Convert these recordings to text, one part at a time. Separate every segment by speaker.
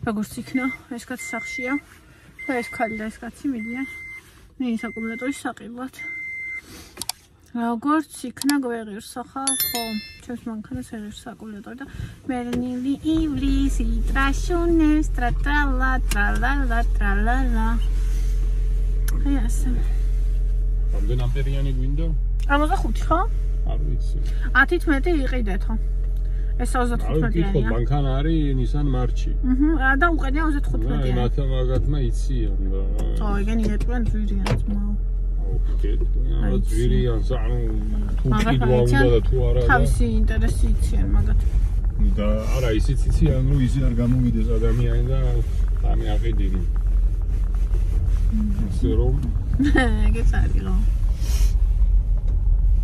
Speaker 1: როგორც იქნა, ეს კაცი სახშია. და ეს ქალი და ეს კაცი მიდიან ნინის აკუმულატორის საყიდლად. როგორც იქნა გვეღირს ახლა, ხო, ჩემს მანქანას ეღირს აკუმულატორი და მერნილი ივლის იტრაშუნებს ტრატრალა ტრალალა ტრალალა. აი ასე.
Speaker 2: რამდენ ამპერიანი გვინდა?
Speaker 1: 45 ხო?
Speaker 2: არ ვიცი.
Speaker 1: 10-ით მეტი იყიდეთ ხო? ეს 35-იანია.
Speaker 2: აი, მანქანა არის Nissan March.
Speaker 1: და უყედია 35-იანი.
Speaker 2: მათ მაგათმა იციან და.
Speaker 1: ხო, ეგენი ეტყვიან ძვირიან ძმაო.
Speaker 2: აუ, ძვირიან, ანუ თუ კიდვა უნდა და თუ არა.
Speaker 1: თავისი ინტერესი იციან მაგათ.
Speaker 2: და არა, ისიც იციან, რომ ისი არ გამოვიდეს ადამიანი და ამი აყიდინი. ისე რომ
Speaker 1: ეგეც არის რა.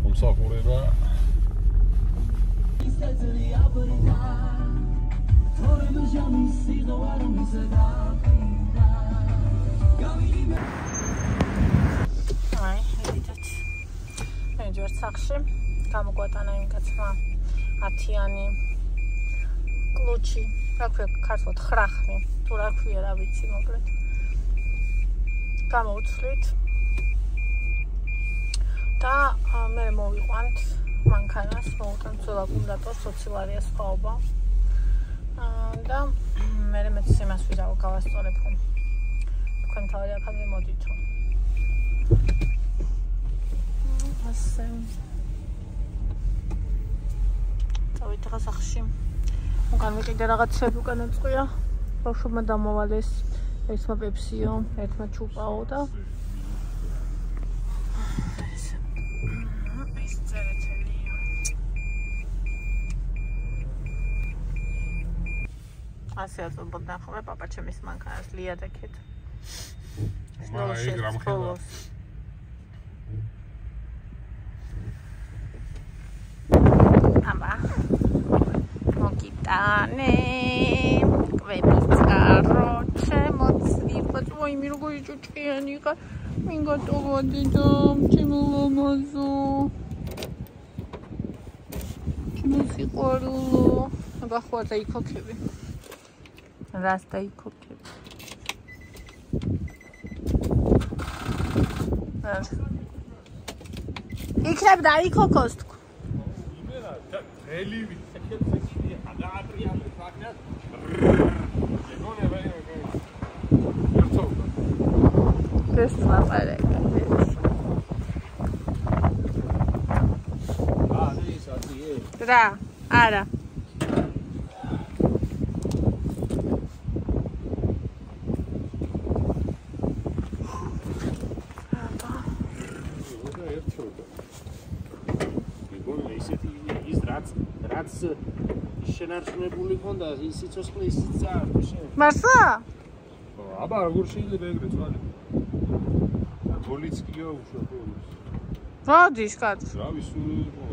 Speaker 2: მომსახურება
Speaker 1: აი, ედით. მე ჯერ სახში გამოგვატანა იმ კაცმა 10-იანი კლუჩი, რა ქვია ქართულად ხრახნი, თუ რა ქვია რა ვიცი მოკლედ. გამოვცვლით და მე მოვიყვანთ მანქანას, მოვუტანთ ძველ აკუმულატორს 20 ლარია სხვაობა. და მე მეც იმას ვიზავ გავასწორებ ხომ. თქვენ თავი აქამდე მოდით რომ. ასე. წავით ახლა სახში. უკან ვიყიდე რაღაცები უკან უწყია. ბავშვებმა დამოვალეს ერთმა პეპსიო, ერთმა ჩუპაო და ასე აწუბოდნენ ხოლმე პაპა ჩემის მანქანას ლიადექით.
Speaker 2: აი გრამხელა.
Speaker 1: აბა. მოგიტანე. კვების წყარო, შემოცლიბად. ой, მე როგორი ჭუჭიანი ხარ. მიგატოვოდი და ჩემულამაზო. ჩემოსიყვარულო. აბა ხوار დაიქოქები. რას დაიქოქები? იქნებ დაიქოქოს თქო.
Speaker 2: იმენა ელივი შეკეთებული გადაატრიალე ფაქნას. ეგონება ეს
Speaker 1: ლაპარაკი.
Speaker 2: ის აზიე.
Speaker 1: რა? არა.
Speaker 2: შენარჩუნებული ხონდა ის სიცოცხლე ისიც წაართო შენ.
Speaker 1: მართლა?
Speaker 2: ხო, აბა როგორ შეიძლება ეგრე წვალე? გოლიც კიო უშუალოდ.
Speaker 1: როდის კაც?
Speaker 2: რა ვისურვი იყო?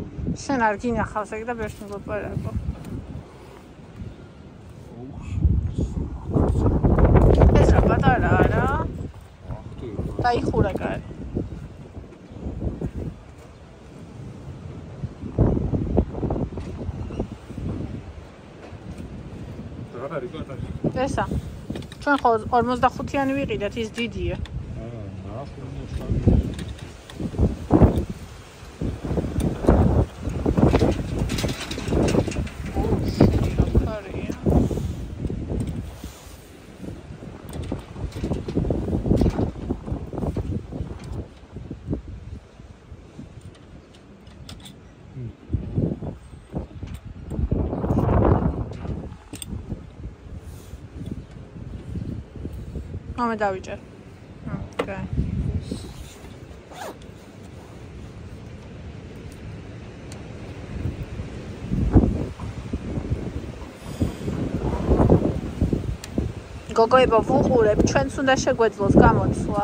Speaker 1: შენ არ გინახავს ეგ და ბერს მოგპარაკო. ეს რა პატარა არა? დაიხურა კარი. ესა. ჩვენ ხო 45-იანი ვიყიდეთ, ის დიდია. Mama დავიჭერ. Okay. გოგოებო ვუყურებ, ჩვენც უნდა შეგვეძლოს გამოცვლა.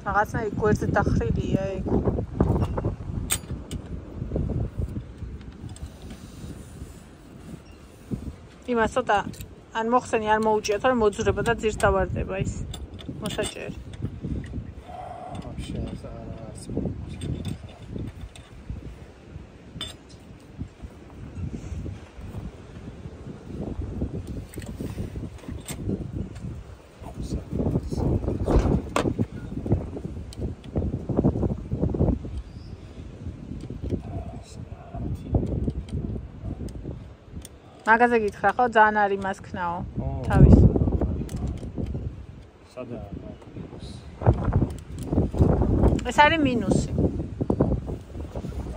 Speaker 1: რაღაცა იქ გვერდზე დახრილია ეგ. იმას ცოტა ან მოხსენი არ მოუჭია, თორემ მოძრება და ძირს დავარდება ის. მოსაჭერი.
Speaker 2: вообще зараз.
Speaker 1: მაგაზე გითხრა ხო ძალიან არის მას ქნაო თავის
Speaker 2: სადა
Speaker 1: ეს არის მინუსი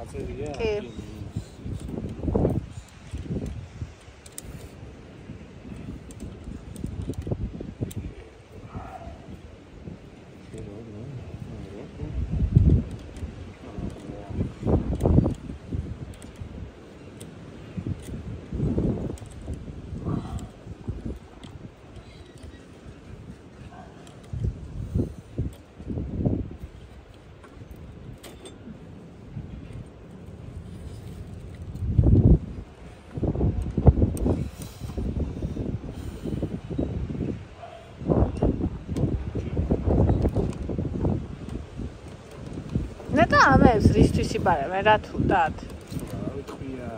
Speaker 2: აწერია
Speaker 1: კი და ამებს რისთვის იბარებენ რა თუ დად
Speaker 2: ვიტყვია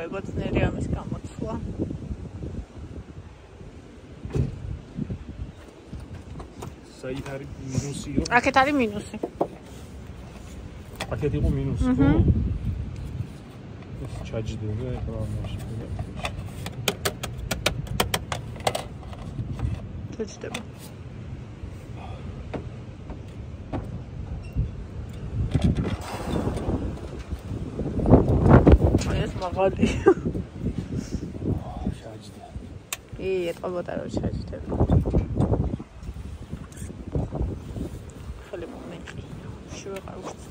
Speaker 1: ეგოცნერი ამის გამოცვლა.
Speaker 2: საით არის მინუსიო?
Speaker 1: აქეთ არის მინუსი.
Speaker 2: აქეთ იყო მინუსი, ხო? ეს ჩაჯდება ეკრანში.
Speaker 1: ჩაჯდება. მაღალი.
Speaker 2: ჩაჯდა.
Speaker 1: ეტყობოდა რომ ჩაჯდება. ხელი მომენტი. შევეყარ უხს.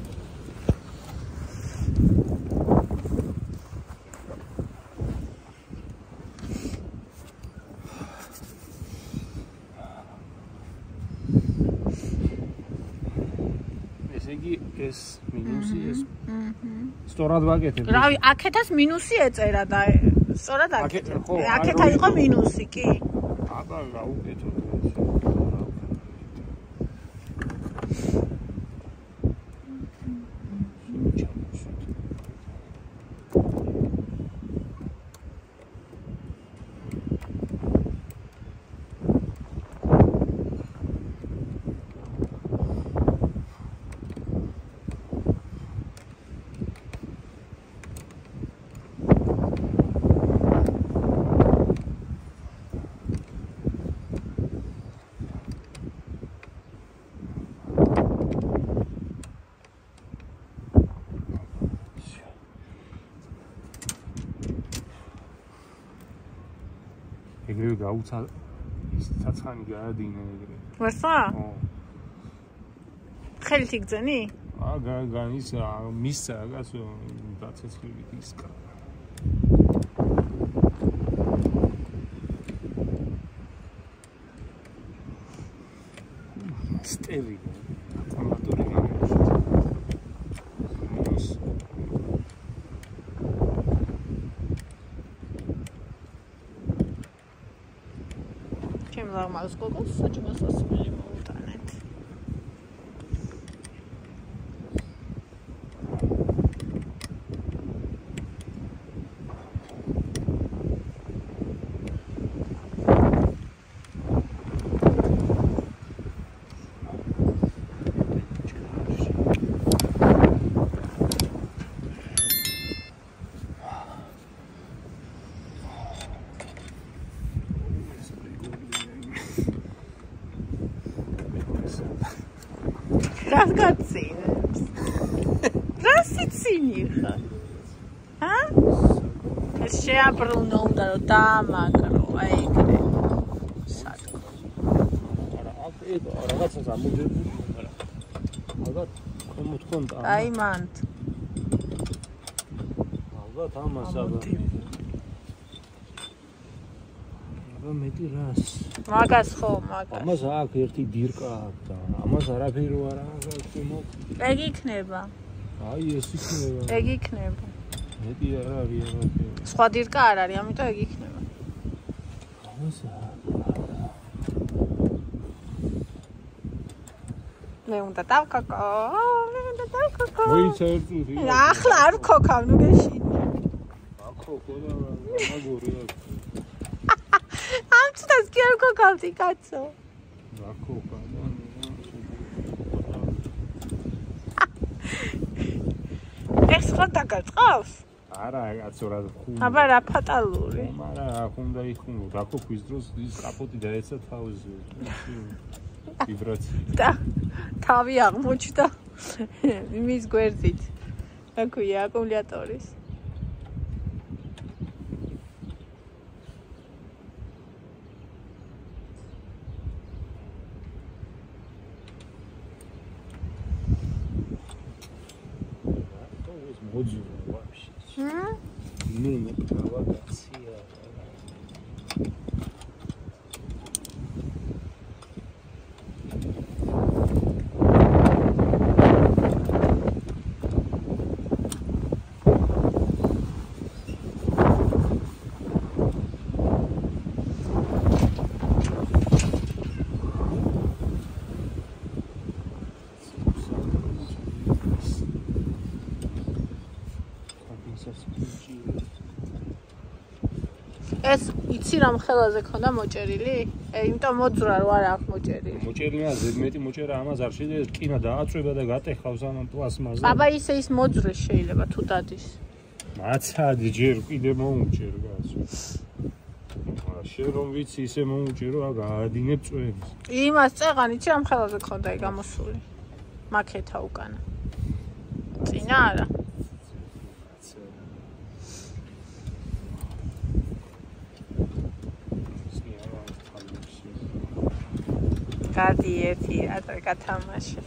Speaker 2: ესე იგი ეს მინუსი ეს სწორად ვაკეთებ.
Speaker 1: რავი, აქეთას მინუსი ეწერა და სწორად აქეთ. აქეთა იყო მინუსი, კი.
Speaker 2: აბა, გაუკეთო ეს. ეგრევე გაუცა ის ცაცხანი გაადინა ეგრევე.
Speaker 1: ვერცა?
Speaker 2: ხო.
Speaker 1: ხელით იგძენი?
Speaker 2: განის მისცა რაღაც დაცეცხლით ისკა. სტევი. ამატორი
Speaker 1: ნორმალს გოგოს საჭმელს ასმელი მოუტანეთ. რას გაცინებს? რას იცი? ისინი ხარ. ჰა? ეს შეაბრუნო უნდა რომ დაამაგრო, აი ეგრე. სათქო.
Speaker 2: არა, აქ რაღაცას ამოძებული, არა. ალბათ მომთქონდა.
Speaker 1: აი მანდ.
Speaker 2: ალბათ ამას აბა. მეტი რას
Speaker 1: მაგას ხო მაგას
Speaker 2: ამას აქ ერთი დირკა აქვს და ამას არაფერი არ აქვს მოკ
Speaker 1: ეგ იქნება
Speaker 2: აი ეს იქნება
Speaker 1: ეგ იქნება
Speaker 2: მეტი არ არის არაფერი
Speaker 1: სხვა დირკა არ არის ამიტომ ეგ იქნება
Speaker 2: ამას
Speaker 1: მე უნდა დავკაკო
Speaker 2: მოიცა ერთუდი
Speaker 1: ახლა არ ვქოქავ ნუ გეში
Speaker 2: აკოქო და მაგორი
Speaker 1: ამ წუთას კი არ ვქოქავდი კაცო
Speaker 2: აკოქა
Speaker 1: ეს ხო დაგაწყავს
Speaker 2: არა კაცო რა ხუნდა
Speaker 1: აბა რა ფატალური
Speaker 2: მარა ხუნდა იხუნო დაკოქვის დროს ის კაპოტი დაეცა თავზე ვიბრაცია
Speaker 1: და თავი აღმოჩნდა იმის გვერდით რა ქვია აკუმულატორის
Speaker 2: მოძულო ვაფშე ნუ მოკავაკაცია
Speaker 1: ეს იცი რამ ხელაზე ქონდა მოჭერილი? იმიტომ მოძრა რო არ აქვს მოჭერილი.
Speaker 2: მოჭერილია ზედმეტი მოჭერა ამას არ შეიძლება ტკინა დააწვება და გატეხავს ამ პლასმაზე.
Speaker 1: აბა ისე ის მოძრეს შეიძლება თუ დადის.
Speaker 2: მაცადი ჯერ კიდე მოუჭერ კაცო. შენ რომ ვიცი ისე მოუჭერო ა გაადინებ წვენს.
Speaker 1: იმას წეღან იცი რამ ხელაზე ქონდა ეგ გამოსული. მაკეთა უკანა. წინა არა. გადი ერთი ატა გათამაშე.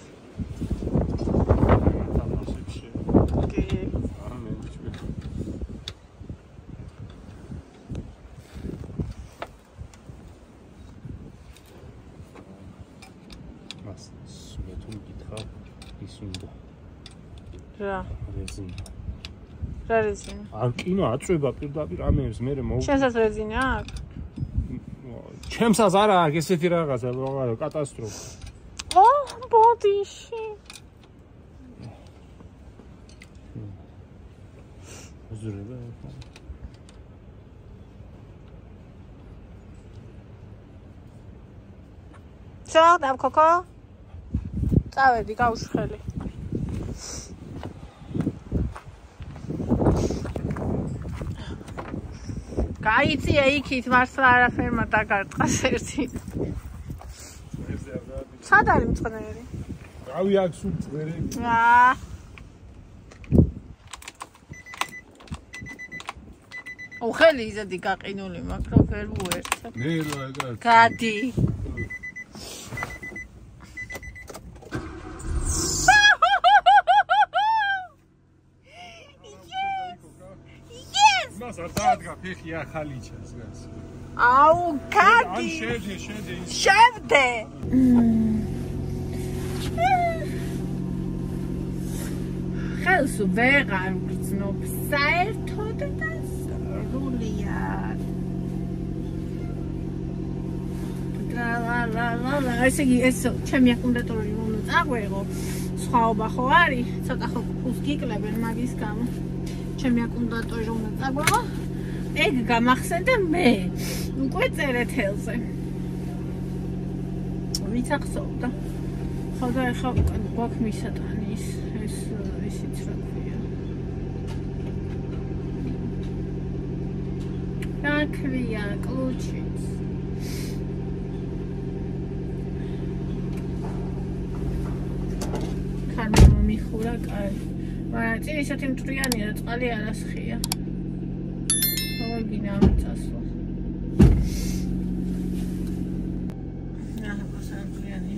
Speaker 2: თამაშებში.
Speaker 1: კი.
Speaker 2: ამე ჩვენ. მას სულეთუნ გითხრა ის უნდა.
Speaker 1: რა?
Speaker 2: რეზინა.
Speaker 1: რა რეზინა?
Speaker 2: არ კინო აწვება პირდაპირ ამებს მე მოვ.
Speaker 1: შენსაც რეზინა აქვს?
Speaker 2: ჩემსაც არა აქვს ესეთი რაღაცა კატასტროფა.
Speaker 1: ო, ბოდიში.
Speaker 2: ზურება.
Speaker 1: ცო, დავქოქო? წავედი, გავუშველი. გაიწია იქით მართლა არაფერმა დაგარტყას ერთი. სად არის მწყნერი?
Speaker 2: რავი აქ სულ წვერი.
Speaker 1: აა. ოხელი იზადი გაყინული მაქვს რომ ვერ უერთებ.
Speaker 2: მე რა ეგ.
Speaker 1: გადი.
Speaker 2: მას არ დაადგა ფეხი ახალიჩას გას.
Speaker 1: აუ, გადი.
Speaker 2: შევდე.
Speaker 1: შევდე. ხელს ვეღარ ვგრძნობ საერთოდ და სრულია. ლა, ესე იგი ეს ჩემი აკუმულატორი რომ წაგვეღო. სხვაობა ხო არის? ცოტა ხო ფულს გიკლებენ მაგის გამო. ჩემი აკუმულატორი რომ წაგვეღო. ეგ გამახსენდა მე. უკვე წერეთ ელზე. ვიცახსოვდა. ხო და ეხლა გვაქვს მისატანის ეს ისიც რა ქვია. რა ქვია კლუჩიც. ხარმა მომიხურა კაი. მაგრამ წინ ისეთი მტრიანია და წყალი არ ასხია. მოგინა ამით წასვლა. ნახე, პასანტრიანი.